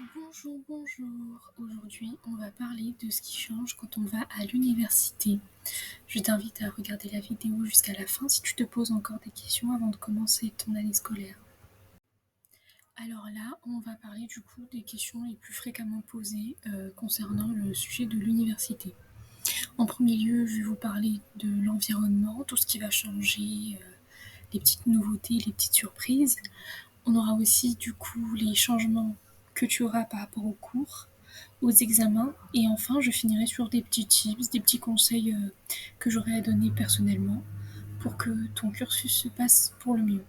Bonjour, bonjour. Aujourd'hui, on va parler de ce qui change quand on va à l'université. Je t'invite à regarder la vidéo jusqu'à la fin si tu te poses encore des questions avant de commencer ton année scolaire. Alors là, on va parler du coup des questions les plus fréquemment posées concernant le sujet de l'université. En premier lieu, je vais vous parler de l'environnement, tout ce qui va changer, les petites nouveautés, les petites surprises. On aura aussi du coup les changements que tu auras par rapport aux cours, aux examens, et enfin je finirai sur des petits tips, des petits conseils que j'aurai à donner personnellement pour que ton cursus se passe pour le mieux.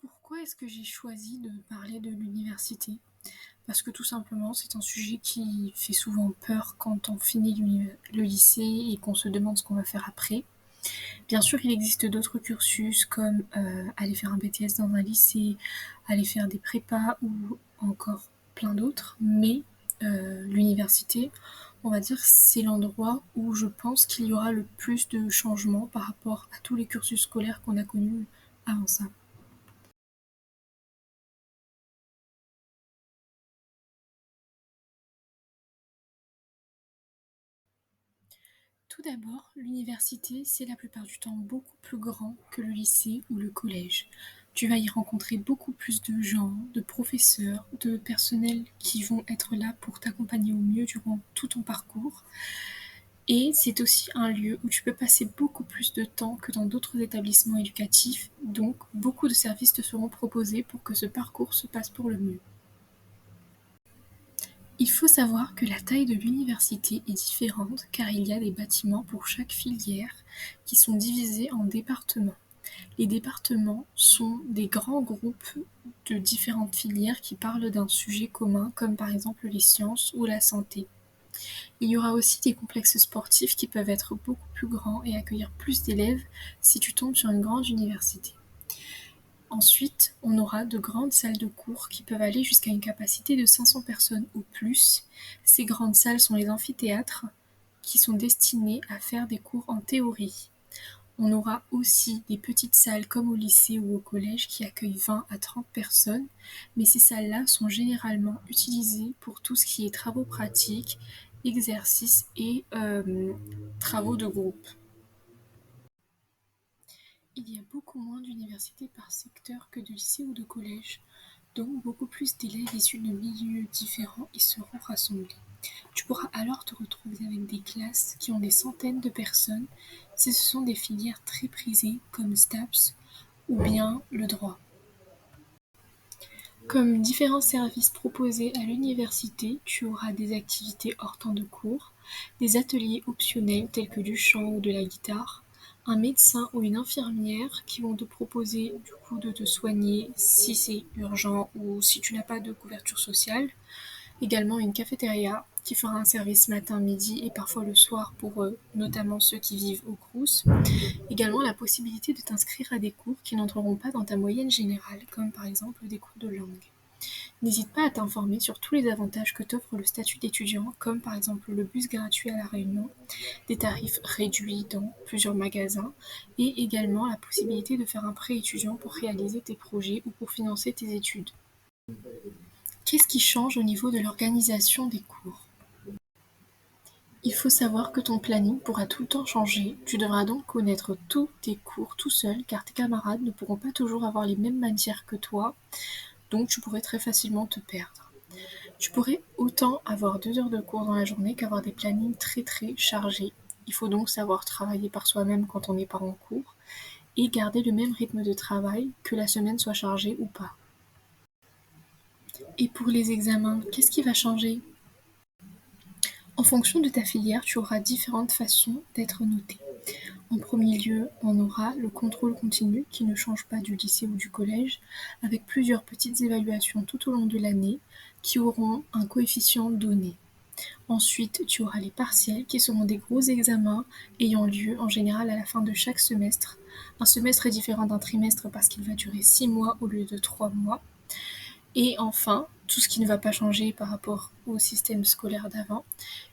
Pourquoi est-ce que j'ai choisi de parler de l'université? Parce que tout simplement c'est un sujet qui fait souvent peur quand on finit le lycée et qu'on se demande ce qu'on va faire après. Bien sûr, il existe d'autres cursus comme aller faire un BTS dans un lycée, aller faire des prépas ou encore plein d'autres, mais l'université, on va dire, c'est l'endroit où je pense qu'il y aura le plus de changements par rapport à tous les cursus scolaires qu'on a connus avant ça. Tout d'abord, l'université, c'est la plupart du temps beaucoup plus grand que le lycée ou le collège. Tu vas y rencontrer beaucoup plus de gens, de professeurs, de personnels qui vont être là pour t'accompagner au mieux durant tout ton parcours. Et c'est aussi un lieu où tu peux passer beaucoup plus de temps que dans d'autres établissements éducatifs, donc beaucoup de services te seront proposés pour que ce parcours se passe pour le mieux. Il faut savoir que la taille de l'université est différente car il y a des bâtiments pour chaque filière qui sont divisés en départements. Les départements sont des grands groupes de différentes filières qui parlent d'un sujet commun comme par exemple les sciences ou la santé. Il y aura aussi des complexes sportifs qui peuvent être beaucoup plus grands et accueillir plus d'élèves si tu tombes sur une grande université. Ensuite, on aura de grandes salles de cours qui peuvent aller jusqu'à une capacité de 500 personnes ou plus. Ces grandes salles sont les amphithéâtres qui sont destinés à faire des cours en théorie. On aura aussi des petites salles comme au lycée ou au collège qui accueillent 20 à 30 personnes, mais ces salles-là sont généralement utilisées pour tout ce qui est travaux pratiques, exercices et travaux de groupe. Il y a beaucoup moins d'universités par secteur que de lycées ou de collèges, donc beaucoup plus d'élèves issus de milieux différents y seront rassemblés. Tu pourras alors te retrouver avec des classes qui ont des centaines de personnes si ce sont des filières très prisées comme STAPS ou bien le droit. Comme différents services proposés à l'université, tu auras des activités hors temps de cours, des ateliers optionnels tels que du chant ou de la guitare, un médecin ou une infirmière qui vont te proposer du coup de te soigner si c'est urgent ou si tu n'as pas de couverture sociale, également une cafétéria qui fera un service matin, midi et parfois le soir pour notamment ceux qui vivent au Crous. Également la possibilité de t'inscrire à des cours qui n'entreront pas dans ta moyenne générale, comme par exemple des cours de langue. N'hésite pas à t'informer sur tous les avantages que t'offre le statut d'étudiant, comme par exemple le bus gratuit à La Réunion, des tarifs réduits dans plusieurs magasins, et également la possibilité de faire un prêt étudiant pour réaliser tes projets ou pour financer tes études. Qu'est-ce qui change au niveau de l'organisation des cours? Il faut savoir que ton planning pourra tout le temps changer, tu devras donc connaître tous tes cours tout seul car tes camarades ne pourront pas toujours avoir les mêmes matières que toi, donc tu pourrais très facilement te perdre. Tu pourrais autant avoir 2 heures de cours dans la journée qu'avoir des plannings très très chargés. Il faut donc savoir travailler par soi-même quand on n'est pas en cours et garder le même rythme de travail que la semaine soit chargée ou pas. Et pour les examens, qu'est-ce qui va changer? En fonction de ta filière, tu auras différentes façons d'être noté. En premier lieu, on aura le contrôle continu qui ne change pas du lycée ou du collège, avec plusieurs petites évaluations tout au long de l'année qui auront un coefficient donné. Ensuite, tu auras les partiels qui seront des gros examens ayant lieu en général à la fin de chaque semestre. Un semestre est différent d'un trimestre parce qu'il va durer 6 mois au lieu de 3 mois. Et enfin, tout ce qui ne va pas changer par rapport au système scolaire d'avant,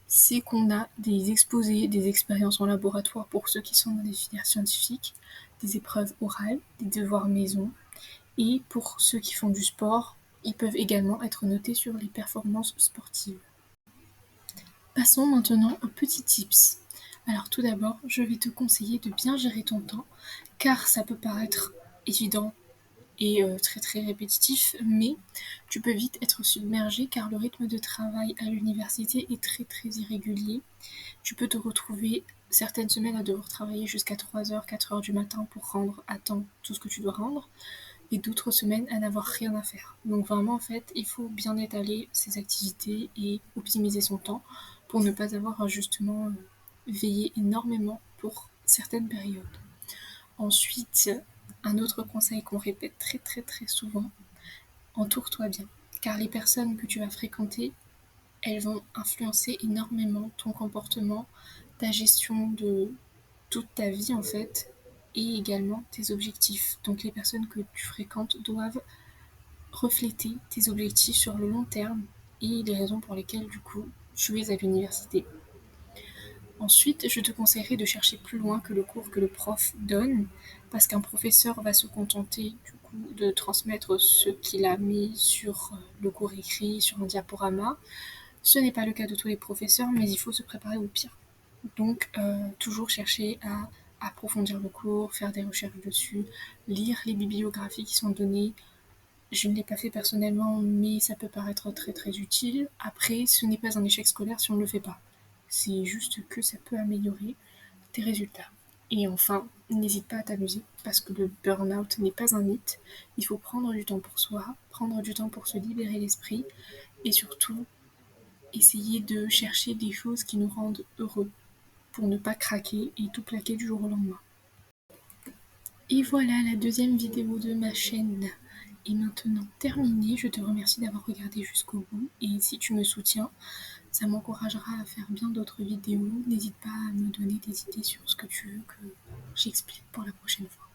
c'est qu'on a des exposés, des expériences en laboratoire pour ceux qui sont dans des filières scientifiques, des épreuves orales, des devoirs maison, et pour ceux qui font du sport, Ils peuvent également être notés sur les performances sportives. Passons maintenant aux petits tips. Alors tout d'abord, je vais te conseiller de bien gérer ton temps, car ça peut paraître évident et très très répétitif, mais tu peux vite être submergé car le rythme de travail à l'université est très très irrégulier. Tu peux te retrouver certaines semaines à devoir travailler jusqu'à 3h, 4h du matin pour rendre à temps tout ce que tu dois rendre, et d'autres semaines à n'avoir rien à faire. Donc vraiment en fait, il faut bien étaler ses activités et optimiser son temps pour ne pas avoir à justement veiller énormément pour certaines périodes. Ensuite, un autre conseil qu'on répète très très très souvent, entoure-toi bien, car les personnes que tu vas fréquenter, elles vont influencer énormément ton comportement, ta gestion de toute ta vie en fait, et également tes objectifs. Donc les personnes que tu fréquentes doivent refléter tes objectifs sur le long terme et les raisons pour lesquelles du coup tu es à l'université. Ensuite, je te conseillerais de chercher plus loin que le cours que le prof donne, parce qu'un professeur va se contenter du coup de transmettre ce qu'il a mis sur le cours écrit, sur un diaporama. Ce n'est pas le cas de tous les professeurs, mais il faut se préparer au pire. Donc, toujours chercher à approfondir le cours, faire des recherches dessus, lire les bibliographies qui sont données. Je ne l'ai pas fait personnellement, mais ça peut paraître très très utile. Après, ce n'est pas un échec scolaire si on ne le fait pas. C'est juste que ça peut améliorer tes résultats. Et enfin, n'hésite pas à t'amuser, parce que le burn-out n'est pas un mythe. Il faut prendre du temps pour soi, prendre du temps pour se libérer l'esprit, et surtout, essayer de chercher des choses qui nous rendent heureux, pour ne pas craquer et tout plaquer du jour au lendemain. Et voilà, la deuxième vidéo de ma chaîne est maintenant terminée. Je te remercie d'avoir regardé jusqu'au bout, et si tu me soutiens, ça m'encouragera à faire bien d'autres vidéos. N'hésite pas à me donner des idées sur ce que tu veux que j'explique pour la prochaine fois.